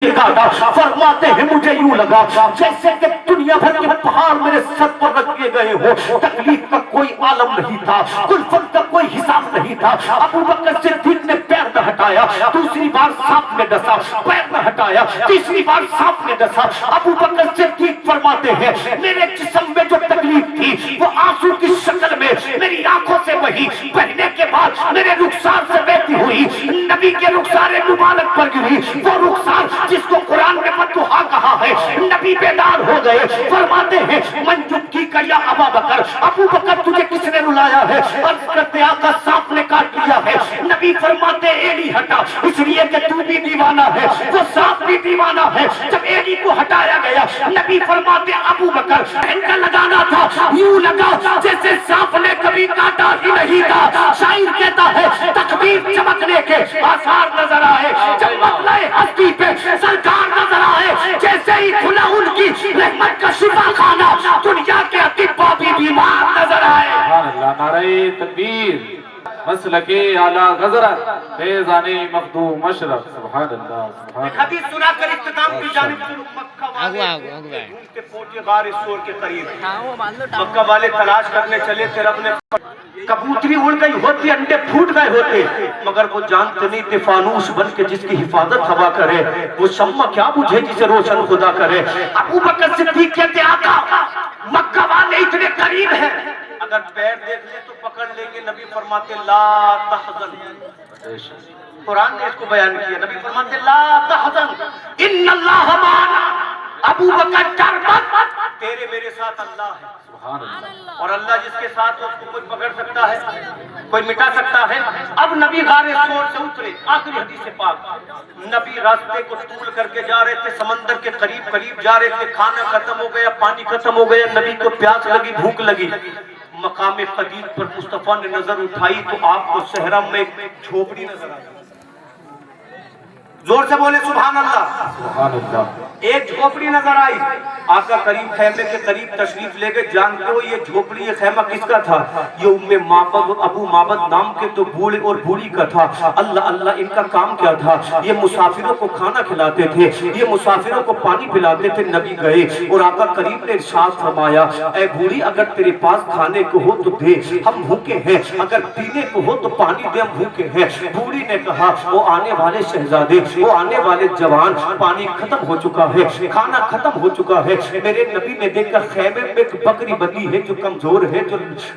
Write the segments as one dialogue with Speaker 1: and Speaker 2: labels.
Speaker 1: فرماتے ہیں مجھے یوں لگا جیسے کہ دنیا بھر کے پہاڑ میرے سر پر رکھ دیے گئے ہو. تکلیف کا کوئی عالم نہیں تھا, کلفت کا کوئی حساب نہیں تھا. ابو بکر صدیق نے پیر نہ ہٹایا, دوسری بار سانپ نے ڈسا, پیر نہ ہٹایا, تیسری بار سانپ نے ڈسا. ابو بکر صدیق فرماتے ہیں میرے جسم میں جو تکلیف تھی وہ آنسو کی شکل میں میری آنکھوں سے بہی, بہنے کے بعد میرے رخسار سے بہتی ہوئی نبی کے رخسار مبارک پر گری. وہ رخسار جس کو قرآن میں فتوحا کہا ہے, نبی بیدار ہو گئے. فرماتے ہیں من جبکی کا یا ابا بکر, ابو بکر تجھے کس نے رلایا ہے؟ عرض کرتے آقا سانپ نے کاٹ لیا ہے. نبی فرماتے ایڑی ہٹا, اس لیے کہ تو بھی دیوانہ ہے, وہ سانپ بھی دیوانہ ہے. جب ایڑی کو ہٹایا گیا نبی فرماتے ابو بکر ان کا لگانا تھا یوں لگا جیسے سانپ نے کبھی کاٹا ہی نہیں تھا. شاعر کہتا ہے تکبیر چمکنے کے آثار نظر آئے, جب مطلع ہستی پہ سرکار نظر آئے, جیسے ہی کھلا ان کی رحمت کا شفا خانہ, دنیا کے اطباء بھی بیمار نظر آئے.
Speaker 2: سبحان اللہ, نعرہ تکبیر, مسلک اعلی غزرت, فیضان مخدوم مشرق. سبحان اللہ, سبحان اللہ.
Speaker 1: حدیث سنا کر اختتام کی جانب مکہ والے ڈھونڈتے پہنچے غار سور کے قریب. مکہ والے تلاش کرنے چلے تھے, رب نے کبوتری اڑ گئی ہوتی, انڈے پھوٹ گئے ہوتے, مگر وہ جانتے نہیں تھے فانوس بن کے جس کی حفاظت ہوا کرے وہ شمع کیا بجھے جسے روشن خدا کرے. ابو بکر صدیق کہتے آقا مکہ والے اتنے قریب ہیں, اگر پیر دیکھ لیں تو پکڑ لیں گے. نبی فرماتے لا تحزن, قرآن نے اس کو بیان کیا. نبی فرماتے لا تحزن ان اللہ معنا. ابو بکر ڈر مت, تیرے میرے ساتھ اللہ ہے. اور اللہ جس کے ساتھ اس کو کوئی پکڑ سکتا ہے, کوئی مٹا سکتا ہے. اب نبی غار سور سے اترے. آخری حدیث پاک, نبی راستے کو طول کر کے جا رہے تھے, سمندر کے قریب قریب جا رہے تھے. کھانا ختم ہو گیا, پانی ختم ہو گیا, نبی کو پیاس لگی, بھوک لگی. مقام قدیم پر مصطفیٰ نے نظر اٹھائی تو آپ کو صحرا میں ایک جھوپڑی نظر آئی. زور سے بولے سبحان اللہ,
Speaker 2: سبحان اللہ.
Speaker 1: ایک جھوپڑی نظر آئی. آقا قریب خیمے کے قریب تشریف لے گئے. جانتے ہو یہ جھوپڑی یہ خیمہ کس کا تھا؟ یہ ام معبد ابو معبد نام کے تو بوڑھے اور بوڑھی کا تھا. اللہ اللہ, ان کا کام کیا تھا؟ یہ مسافروں کو کھانا کھلاتے تھے, یہ مسافروں کو پانی پلاتے تھے. نبی گئے اور آقا قریب نے ارشاد فرمایا اے بوڑھی اگر تیرے پاس کھانے کو ہو تو دے, ہم بھوکے ہیں. اگر پینے کو ہو تو پانی دے, ہم بھوکے ہیں. بوڑھی نے کہا وہ آنے والے شہزادے, وہ آنے والے جوان, پانی ختم ہو چکا ہے, کھانا ختم ہو چکا ہے. میرے نبی نے دیکھا خیمے میں ایک بکری بندھی ہے جو کمزور ہے,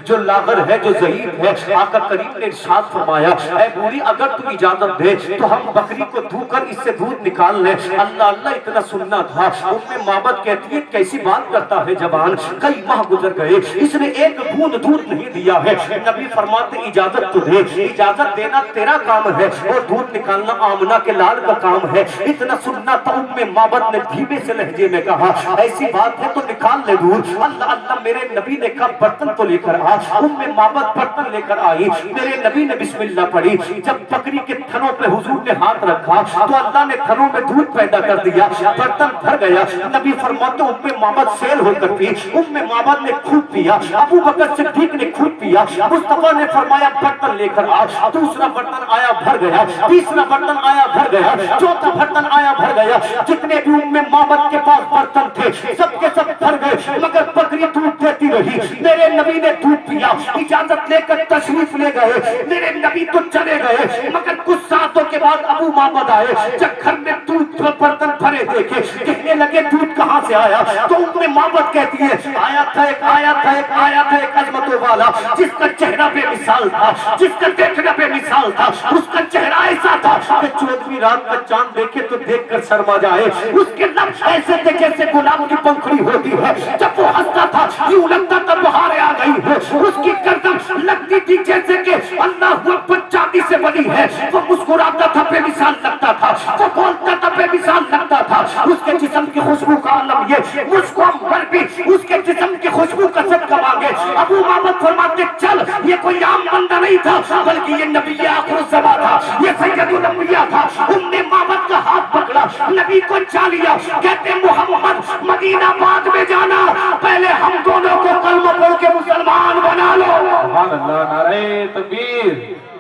Speaker 1: جو لاغر ہے, جو ضعیف ہے. آقا کریم نے ارشاد فرمایا اے بوڑھی اگر تو اجازت دے تو ہم بکری کو دھو کر اس سے دودھ نکال لیں. اللہ اللہ, اتنا سننا تھا. ام معبد کہتی ہے کیسی بات کرتا ہے جوان, کئی ماہ گزر گئے, اس نے ایک بوند دودھ نہیں دیا ہے. نبی فرماتے اجازت تو دے, اجازت دینا تیرا کام ہے اور دودھ نکالنا آمنہ کے لال کا کام ہے. اتنا سننا تھا. ام معبد نے دھیمے سے لہجے میں کہا ایسی بات ہے تو نکال لے دودھ. اللہ اللہ, میرے نبی نے کہا برتن تو لے کر آ. ام معبد برتن لے کر آئی. میرے نبی نے بسم اللہ پڑھی. جب بکری کے تھنوں پہ حضور نے ہاتھ رکھا تو اللہ نے تھنوں میں دودھ پیدا کر دیا, برتن بھر گیا. نبی فرماتے ام معبد سیل ہو کر پی. ام معبد نے خود پیا, ابو بکر صدیق نے خود پیا. مصطفیٰ نے فرمایا برتن لے کر آ. دوسرا برتن آیا بھر گیا, تیسرا برتن آیا بھر گیا, چوتھا برتن آیا بھر گیا. جتنے بھی ام معبد کے پاس برتن تھے سب کے سب بھر گئے, مگر بکری دودھ دیتی رہی. میرے نبی نے دودھ پیا, اجازت لے کر تشریف لے گئے. میرے نبی تو چلے گئے, مگر کچھ ساعتوں کے بعد ابو معبد آئے. جب گھر میں دودھ برتن بھرے دیکھے, کہنے لگے دودھ کہاں سے آیا؟ تو ام معبد کہتی ہے آیا تھا ایک, آیا تھا ایک, آیا تھا ایک عظمتوں والا, جس کا چہرہ بے مثال تھا, جس کا دیکھنا بے مثال تھا. اس کا چہرہ ایسا تھا کہ 14ویں رات کا چاند دیکھے تو دیکھ کر شرما جائے. اس کے لب ایسے تھے جیسے گلاب کی پنکھڑی ہوتی ہے. جب وہ ہنستا تھا یوں لگتا تھا بہاریں آ گئی ہے. اس کی گردن لگتی تھی جیسے کہ اللہ اکبر چاندی سے بنی ہے. وہ مسکراتا تھا بے مثال لگتا تھا, وہ بولتا تھا بے مثال لگتا تھا. اس کے جسم کی خوشبو کا عالم یہ, مجھ کو ہم بھی اس کے جسم کی خوشبو کا صدقہ مانگے. ابو معبد فرماتے چل, یہ کوئی عام بندہ نہیں تھا بلکہ یہ نبی آخر الزمان تھا, یہ سید الانبیاء تھا. ام معبد کا ہاتھ پکڑا, نبی کو چا لیا. کہتے محمد مدینہ بعد میں جانا, پہلے ہم دونوں کو کلمہ پڑھ کے مسلمان بنا لو.
Speaker 2: سبحان اللہ, نعرہ تکبیر,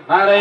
Speaker 2: نعرہ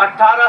Speaker 1: 18